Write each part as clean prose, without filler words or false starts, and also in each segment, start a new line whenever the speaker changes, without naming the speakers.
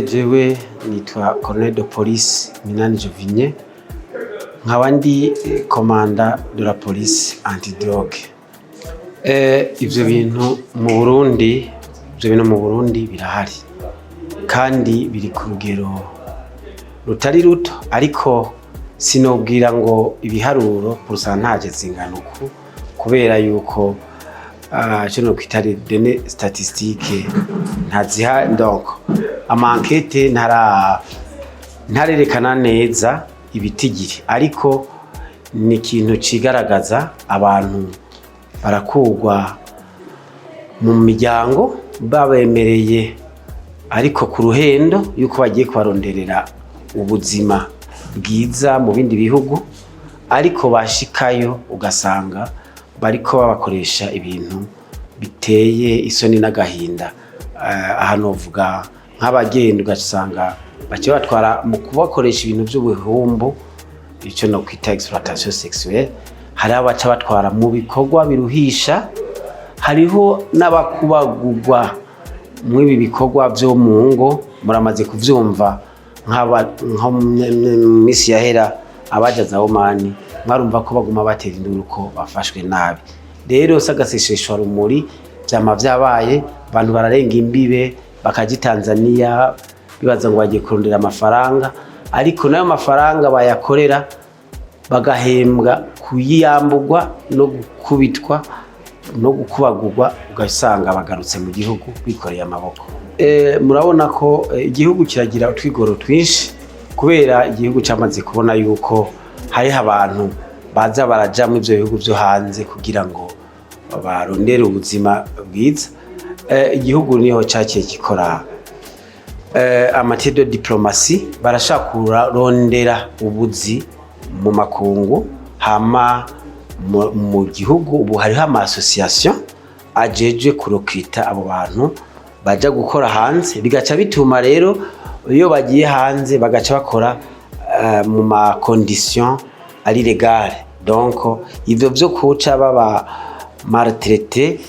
Jewe nitwa Colonel de Police Minani Jovinye nkaba ndi Commanda de la Police Antidrogue. Ivyo bintu mu Burundi birahari kandi biri ku rugero rutari ruto, ariko sinobwira ngo ibiharuro pourcentage zingana uku kubera yuko no kwitari dene statistique ntaziha. Donc amankete ntarerekana neza ibitigiri, ariko ni ikintu cigaragaza abantu barakugwa mu miryango babemereye, ariko ku ruhendo yuko bagiye kubaronderera ubuzima bwiza mu bindi bihugu, ariko bashikayo ugasanga bariko babakoresha ibintu biteye isoni n'agahinda. Aha novuga nk'abagenda ugasanga bace batwara mu kubakoresha ibintu by'ubuhumbu, icyo no kwita exploitation sexuelle. Hari abaca batwara mu bikorwa biruhisha, hariho n'abakubagurwa mu ibi bikorwa byo mu ngo. Muramaze kuvyumva nko misi yahera abajaza Omani, mwarumva ko baguma batera induru ko bafashwe nabi. Rero sagasesheshwa rumuri byama vyabaye, abantu bararenga imbibe bakaji Tanzania bibaza ngo bagiye kurondera amafaranga, ariko nayo mafaranga bayakorera bagahembwa kuyiyambugwa no gukubitwa no gukubagurwa, ugasanga bagarutse mu gihugu bikoreye amaboko. Murabona ko igihugu kiragira utwigoro twinshi, kubera igihugu cyamaze kubona yuko hari abantu baza baraja mu ivyo bihugu byo hanze kugira ngo barondere ubuzima bwiza. Igihugu niho cyakiye gikora amatière de diplomatie, barashaka kurondera ubuzi mu makungu. Hama mu gihugu ubu hariho ama association ajeje kurokita abo bantu baja gukora hanze, bigaca bituma rero iyo bagiye hanze bagaca bakora mu ma conditions ari légale. Donc ivyo byo kuca baba maltraité,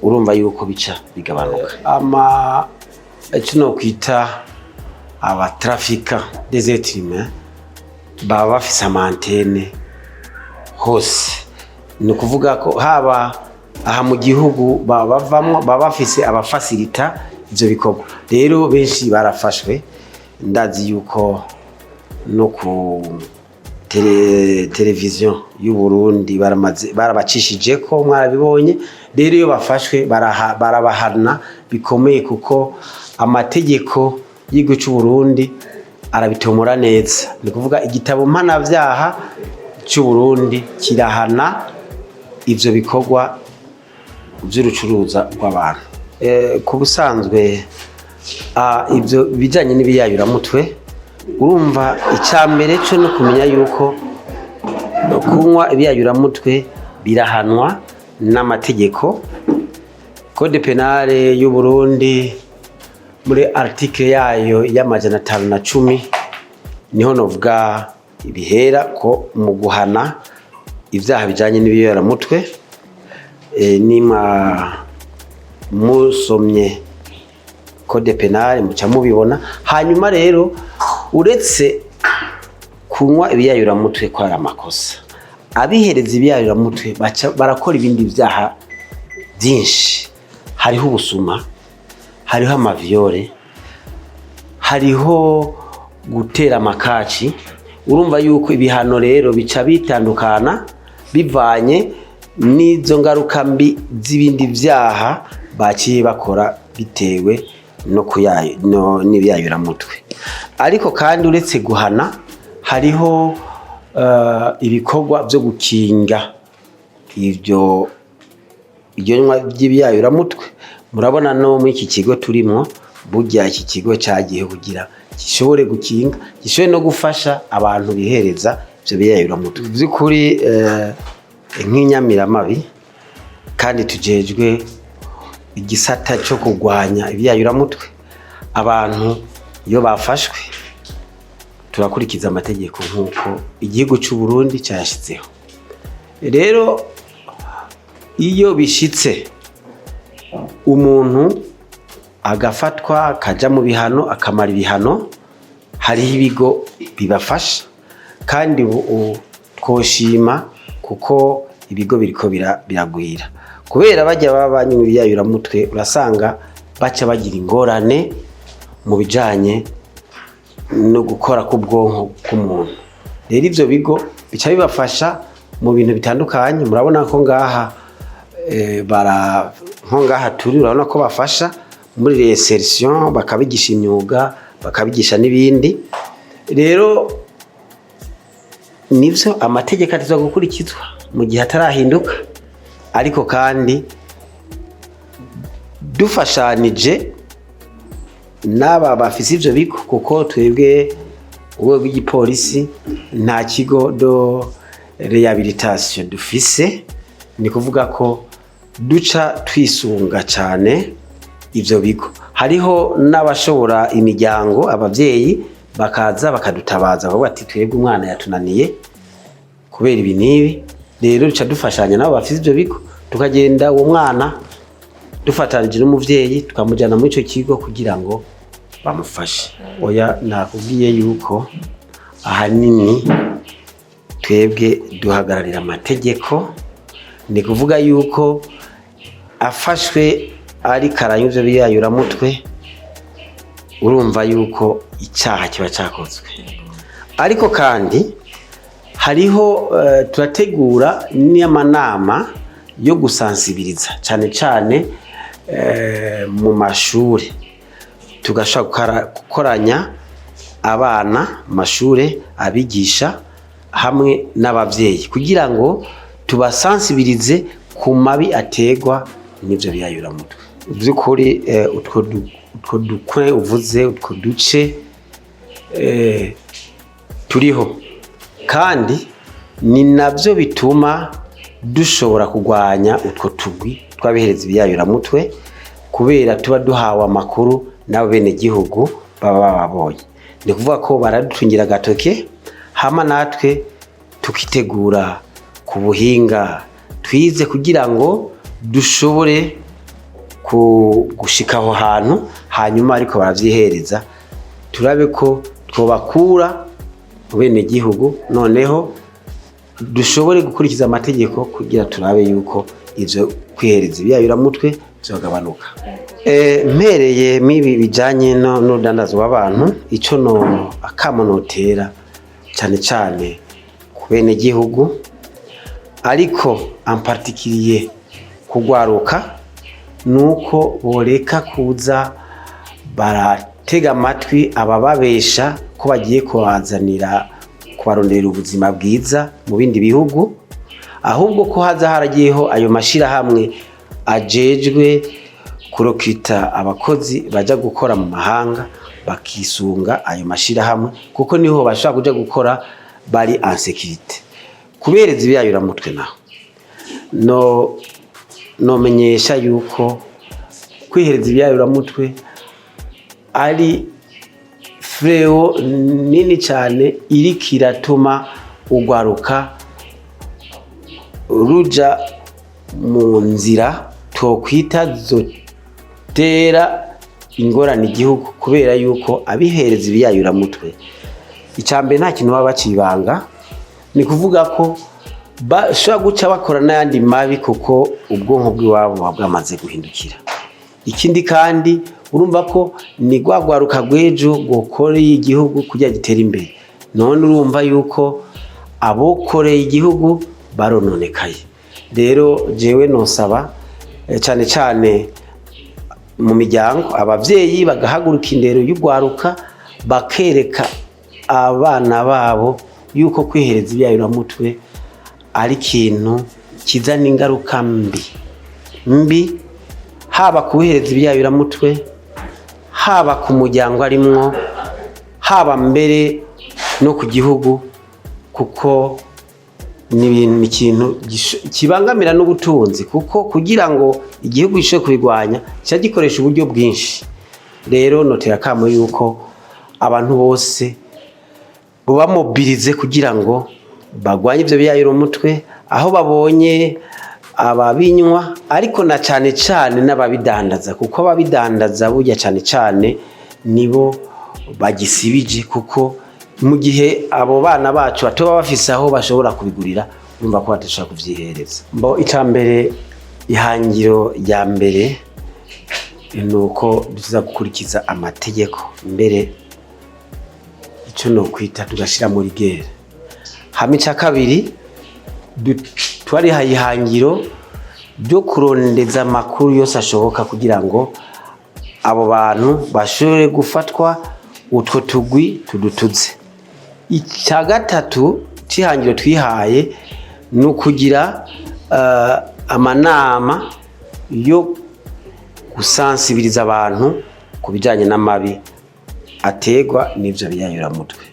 urumva yuko bica bigabanuka. Icyo kwita aba trafiquants des êtres humains baba bafise amantene hose. Ni ukuvuga ko haba aha mu gihugu bavamwo baba bafise abafasilita ivyo bikorwa. Rero benshi barafashwe, ndazi yuko no ku televiziyo y'u Burundi barabacishije ko mwarabibonye. Rero iyo bafashwe barabahana bikomeye, kuko amategeko y'igihugu cy'u Burundi arabitomora neza. Ni kuvuga igitabo mpanavyaha cy'u Burundi kirahana ivyo bikorwa by'urucuruza rw'abantu. Ku busanzwe ivyo bijanye n'ibiyayuramutwe, urumva icambere cyo no kumenya yuko kunywa ibiyayuramutwe birahanwa n'amategeko. Code penale y'u Burundi muri article yayo y'amajana 510 niho novuga ibihera ko mu guhana ivyaha bijanye n'ibiyayuramutwe. Nima musomye code penale muca mubibona. Hanyuma rero uretse kunywa ibiyayuramutwe ko ari amakosa, abihereza ibiyayuramutwe barakora ibindi vyaha byinshi. Hariho ubusuma, hariho amaviole, hariho gutera amakaci. Urumva yuko ibihano rero bica bitandukana bivanye n'izo ngaruka mbi z'ibindi vyaha baciye bakora bitewe no n'ibiyayuramutwe. Ariko kandi uretse guhana, hariho ibikorwa byo gukinga ivyo nywa by'ibiyayuramutwe. Murabona no mu iki kigo turimo, burya iki kigo cyagiye kugira gishobore gukinga, gishobore no gufasha abantu bihereza ivyo biyayuramutwe. By'ukuri nk'inyamiramabi kandi tujejwe igisata cyo kugwanya ibiyayuramutwe, abantu iyo bafashwe turakurikiza amategeko nk'uko igihugu cy'u Burundi cyashizeho. Rero iyo bishitse umuntu agafatwa akaja mu bihano akamara ibihano. Hariho ibigo bibafasha kandi twoshima kuko ibigo biriko biragwira kubera bajya babanye mu biyayuramutwe. Urasanga baca bagira ingorane mu bijanye no gukora k'ubwonko bw'umuntu. Rero ivyo bigo bica bibafasha mu bintu bitandukanye. Murabona ko ngaha nko ngaha turi, urabona ko bafasha muri reinsertion, bakabigisha imyuga, bakabigisha n'ibindi. Rero nivyo amategeko atizwa gukurikizwa mu gihe atarahinduka, ariko kandi dufashanije n'aba bafise ivyo bigo, kuko twebwe uwo bw'igipolisi nta kigo do rehabilitation dufise. Ni kuvuga ko duca twisunga cyane ivyo bigo. Hariho n'abashobora imiryango, abavyeyi bakaza bakadutabaza bavuga ati twebwe umwana yatunaniye kubera ibi nibi. Rero duca dufashanya nabo bafise ivyo bigo, tukagenda uwo mwana dufatanije n'umuvyeyi tukamujana muri ico kigo kugira ngo bamufashe. Oya, nakubwiye yuko ahanini twebwe duhagararira amategeko. Ni kuvuga yuko afashwe ari karanyuze biyayuramutwe, urumva yuko icyaha kiba cyakozwe. Ariko kandi hariho turategura n'amanama yo gusansibiriza cyane cyane mu mashuri. Tugashaka gukoranya abana mu mashuri, abigisha hamwe n'abavyeyi kugira ngo tubasansibirize ku mabi ategwa n'ivyo biyayuramutwe. Byukuri utwo dukwe uvuze, utwo duce turiho kandi ni navyo bituma dushobora kugwanya utwo tugwi twabihereza ibiyayuramutwe, kubera tuba duhawe amakuru n'abo bene gihugu baba babonye. Ni kuvuga ko baradutungira gatoke, hama natwe tukitegura ku buhinga twize kugira ngo dushobore gushika aho hantu, hanyuma ariko baravyihereza turabe ko twobakura mu bene gihugu, noneho dushobore gukurikiza amategeko kugira turabe yuko ivyo kwihereza ibiyayuramutwe vyogabanuka. Mpereye mibi bijanye n'urudandazo w'abantu, ico akamonotera cyane cyane ku bene gihugu, ariko en particulier kugwaruka, nuko boreka kuza baratega amatwi abababesha ko bagiye kubazanira kubarondera ubuzima bwiza mu bindi bihugu, ahubwo ko haza haragiyeho ayo mashirahamwe ajejwe kurokita abakozi baja gukora mu mahanga, bakisunga ayo mashirahamwe, kuko niho bashaka kuja gukora bari en sécurité. Kubereza ibiyayuramutwe naho nomenyesha yuko kwihereza ibiyayuramutwe ari freo nini cyane iriko iratuma ugwaruka ruja mu nzira twokwita zotera ingorane igihugu, kubera yuko abihereza ibiyayuramutwe icambere nta kintu baba bacibanga. Ni kuvuga ko bashobora guca bakora n'ayandi mabi kuko ubwonko bw'iwabo buba bwamaze guhindukira. Ikindi kandi urumva ko ni gwagwaruka gwejo gokoreye igihugu kugira gitera imbere, none urumva yuko abokoreye igihugu barononekaye. Rero jewe nosaba cyane cyane mu miryango, abavyeyi bagahaguruka indero y'ugwaruka, bakereka abana babo yuko kwihereza ibiyayuramutwe ari ikintu kizana ingaruka mbi, haba kubihereza ibiyayuramutwe, haba ku muryango arimwo, haba mbere no ku gihugu, kuko ni ikintu kibangamira n'ubutunzi, kuko kugira ngo igihugu gishobore kubigwanya cya gikoresha uburyo bwinshi. Rero notera kamo yuko abantu bose buba mobilize kugira ngo bagwanye ivyo biyayuramutwe, aho babonye ababinywa ariko na cane cane n'ababidandaza, kuko ababidandaza burya cane cane nibo bagisibije, kuko mu gihe abo bana bacu batoba bafise aho bashobora kubigurira urumva ko batashaka kuvyihereza. Mbo icambere, ihangiro ya mbere nuko duza gukurikiza amategeko, mbere ico no kwita tugashira muri gere. Hama ica kabiri, twarihaye ihangiro ryo kurondeza amakuru yose ashoboka kugira ngo abo bantu bashobore gufatwa, utwo tugwi tudutuze. Ica gatatu c'ihangiro twihaye ni ukugira amanama yo gusansibiriza abantu ku bijanye n'amabi ategwa n'ivyo biyayuramutwe.